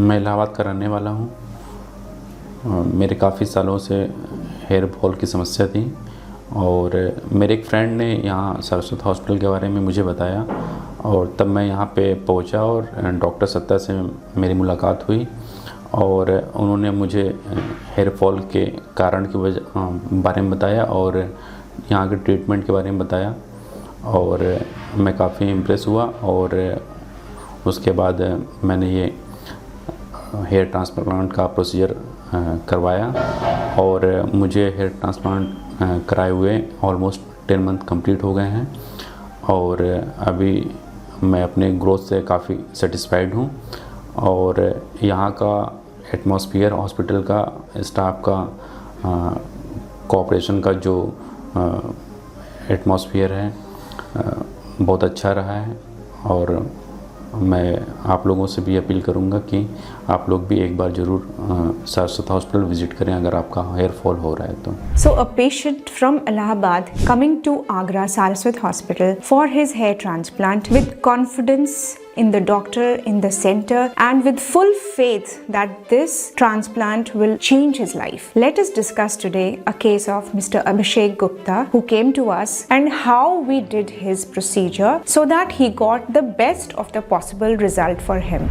मैं इलाहाबाद का रहने वाला हूँ। मेरे काफ़ी सालों से हेयर फॉल की समस्या थी और मेरे एक फ्रेंड ने यहाँ सरस्वती हॉस्पिटल के बारे में मुझे बताया और तब मैं यहाँ पे पहुँचा और डॉक्टर सत्ता से मेरी मुलाकात हुई और उन्होंने मुझे हेयर फॉल के कारण की बारे में बताया और यहाँ के ट्रीटमेंट के बारे में बताया और मैं काफ़ी इम्प्रेस हुआ और उसके बाद मैंने ये हेयर ट्रांसप्लांट का प्रोसीजर करवाया और मुझे हेयर ट्रांसप्लांट कराए हुए ऑलमोस्ट 10 मंथ कंप्लीट हो गए हैं और अभी मैं अपने ग्रोथ से काफ़ी सेटिस्फाइड हूँ और यहाँ का एटमॉस्फेयर, हॉस्पिटल का, स्टाफ का कोऑपरेशन का जो एटमॉस्फेयर है बहुत अच्छा रहा है और मैं आप लोगों से भी अपील करूंगा कि आप लोग भी एक बार ज़रूर सरस्वती हॉस्पिटल विजिट करें अगर आपका हेयर फॉल हो रहा है तो। So a patient from Allahabad coming to Agra Saraswat Hospital for his hair transplant with confidence in the doctor, in the center, and with full faith that this transplant will change his life. Let us discuss today a case of Mr. Abhishek Gupta who came to us and how we did his procedure so that he got the best of the possible result for him.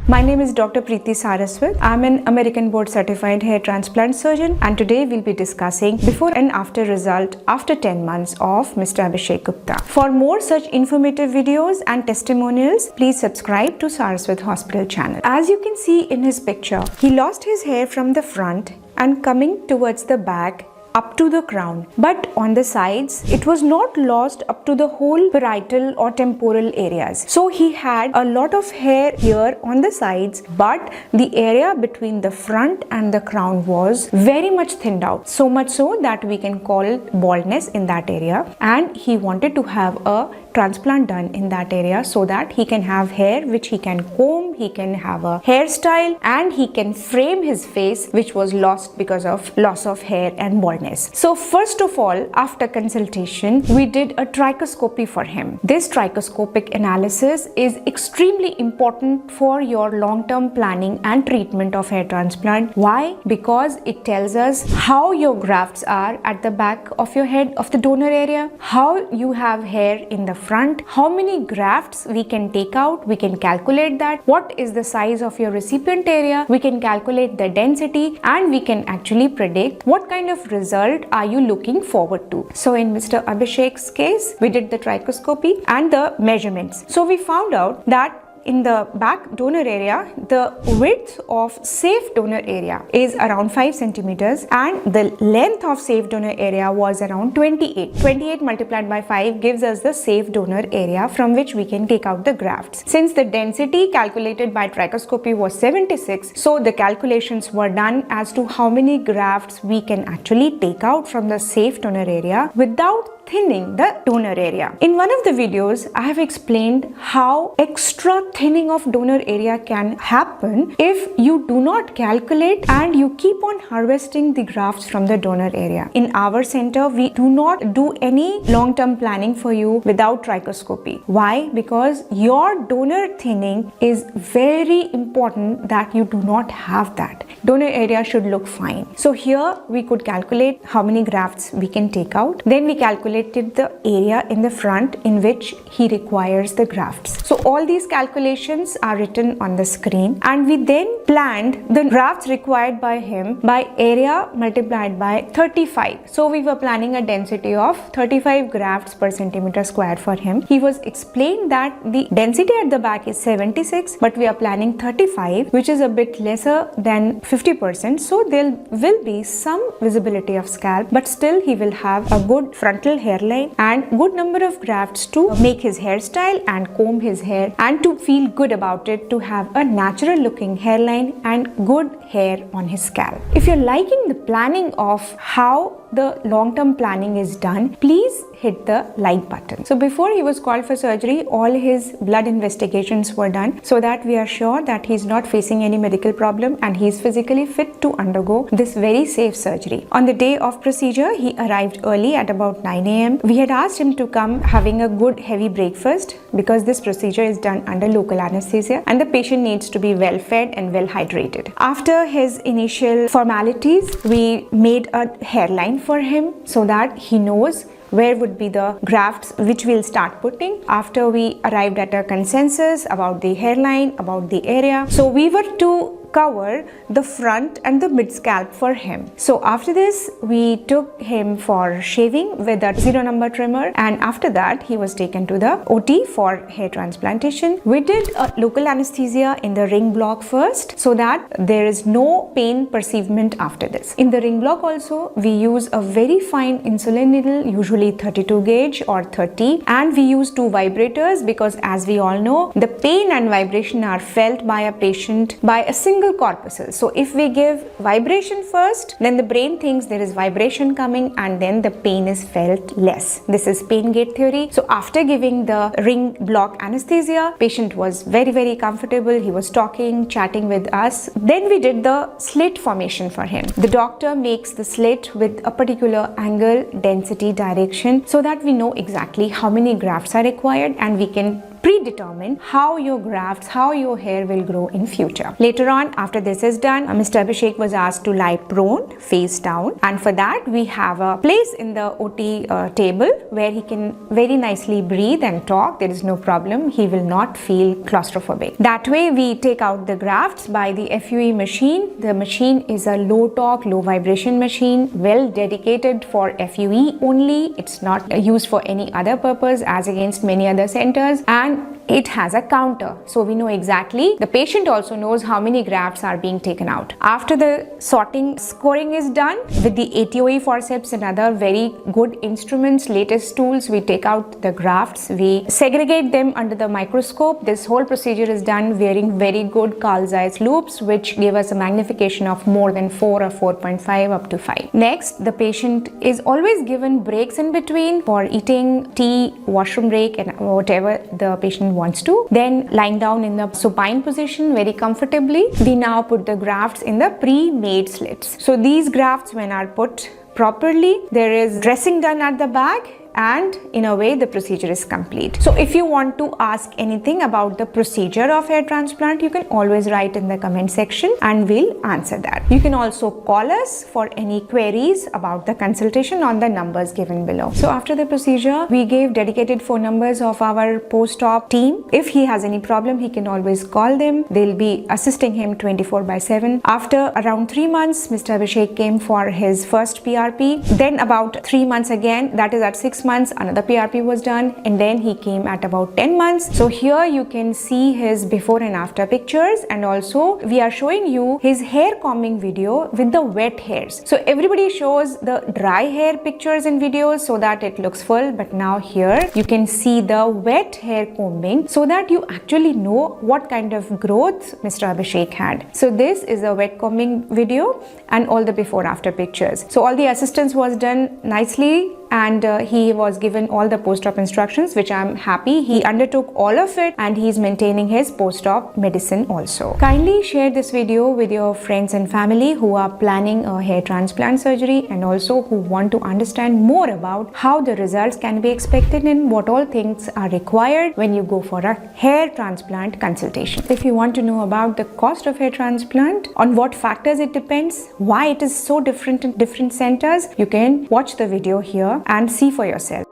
My name is Dr. Preeti Saraswat. I'm an American board certified hair transplant surgeon and today we'll be discussing before and after result after 10 months of Mr. Abhishek Gupta. For more such informative videos and testimonials, please subscribe to Saraswat Hospital channel. As you can see in his picture, he lost his hair from the front and coming towards the back up to the crown, but on the sides it was not lost up to the whole parietal or temporal areas. So he had a lot of hair here on the sides, but the area between the front and the crown was very much thinned out, so much so that we can call it baldness in that area, and he wanted to have a transplant done in that area so that he can have hair which he can comb, he can have a hairstyle, and he can frame his face which was lost because of loss of hair and baldness. So first of all, after consultation, we did a trichoscopy for him. This trichoscopic analysis is extremely important for your long-term planning and treatment of hair transplant. Why? Because it tells us how your grafts are at the back of your head of the donor area, how you have hair in the front, how many grafts we can take out, we can calculate that, what is the size of your recipient area, we can calculate the density, and we can actually predict what kind of result are you looking forward to. So in Mr. Abhishek's case, we did the trichoscopy and the measurements. So we found out that in the back donor area, the width of safe donor area is around 5 centimeters and the length of safe donor area was around 28. 28 multiplied by 5 gives us the safe donor area from which we can take out the grafts. Since the density calculated by trichoscopy was 76, so the calculations were done as to how many grafts we can actually take out from the safe donor area without thinning the donor area. In one of the videos, I have explained how extra thinning of donor area can happen if you do not calculate and you keep on harvesting the grafts from the donor area. In our center, we do not do any long-term planning for you without trichoscopy. Why? Because your donor thinning is very important that you do not have that. Donor area should look fine. So here we could calculate how many grafts we can take out. Then we calculated the area in the front in which he requires the grafts. So all these calculations are written on the screen and we then planned the grafts required by him by area multiplied by 35. So we were planning a density of 35 grafts per centimeter square for him. He was explained that the density at the back is 76, but we are planning 35, which is a bit lesser than 50%. So there will be some visibility of scalp, but still he will have a good frontal hairline and good number of grafts to make his hairstyle and comb his hair and to feel good about it, to have a natural looking hairline and good hair on his scalp. If you're liking the planning of how the long-term planning is done, please hit the like button. So before he was called for surgery, all his blood investigations were done so that we are sure that he's not facing any medical problem and he's physically fit to undergo this very safe surgery. On the day of procedure, he arrived early at about 9 a.m. We had asked him to come having a good heavy breakfast because this procedure is done under local anesthesia and the patient needs to be well fed and well hydrated. After his initial formalities, we made a hairline for him so that he knows where would be the grafts which we'll start putting. After we arrived at a consensus about the hairline, about the area, so we were to cover the front and the mid scalp for him. So after this, we took him for shaving with a 0 number trimmer, and after that he was taken to the OT for hair transplantation. We did a local anesthesia in the ring block first so that there is no pain perceivement after this. In the ring block also, we use a very fine insulin needle, usually 32 gauge or 30, and we use 2 vibrators because, as we all know, the pain and vibration are felt by a patient by a single corpuscle. So if we give vibration first, then the brain thinks there is vibration coming and then the pain is felt less. This is pain gate theory. So after giving the ring block anesthesia, patient was very comfortable. He was talking, chatting with us. Then we did the slit formation for him. The doctor makes the slit with a particular angle, density, direction so that we know exactly how many grafts are required and we can predetermine how your grafts, how your hair will grow in future. Later on, after this is done, Mr. Abhishek was asked to lie prone, face down, and for that we have a place in the OT table where he can very nicely breathe and talk. There is no problem. He will not feel claustrophobic. That way we take out the grafts by the FUE machine. The machine is a low torque, low vibration machine, well dedicated for FUE only. It's not used for any other purpose as against many other centers, and it has a counter, so we know exactly. The patient also knows how many grafts are being taken out. After the sorting, scoring is done with the ATOE forceps and other very good instruments, latest tools, we take out the grafts, we segregate them under the microscope. This whole procedure is done wearing very good Carl Zeiss loops, which give us a magnification of more than 4 or 4.5 up to 5. Next, the patient is always given breaks in between for eating, tea, washroom break, and whatever the patient wants to. Then lying down in the supine position very comfortably, we now put the grafts in the pre-made slits. So these grafts, when are put properly, there is dressing done at the back, and in a way the procedure is complete. So if you want to ask anything about the procedure of hair transplant, you can always write in the comment section and we'll answer that. You can also call us for any queries about the consultation on the numbers given below. So after the procedure, we gave dedicated phone numbers of our post-op team. If he has any problem, he can always call them. They'll be assisting him 24/7. After around 3 months, Mr. Abhishek came for his first PRP. Then about 3 months again, that is at 6 months, another PRP was done, and then he came at about 10 months. So here you can see his before and after pictures, and also we are showing you his hair combing video with the wet hairs. So everybody shows the dry hair pictures and videos so that it looks full, but now here you can see the wet hair combing so that you actually know what kind of growth Mr. Abhishek had. So this is a wet combing video and all the before after pictures. So all the assistance was done nicely, and he was given all the post-op instructions, which I'm happy he undertook all of it, and he's maintaining his post-op medicine also. Kindly share this video with your friends and family who are planning a hair transplant surgery and also who want to understand more about how the results can be expected and what all things are required when you go for a hair transplant consultation. If you want to know about the cost of hair transplant, on what factors it depends, why it is so different in different centers, you can watch the video here and see for yourself.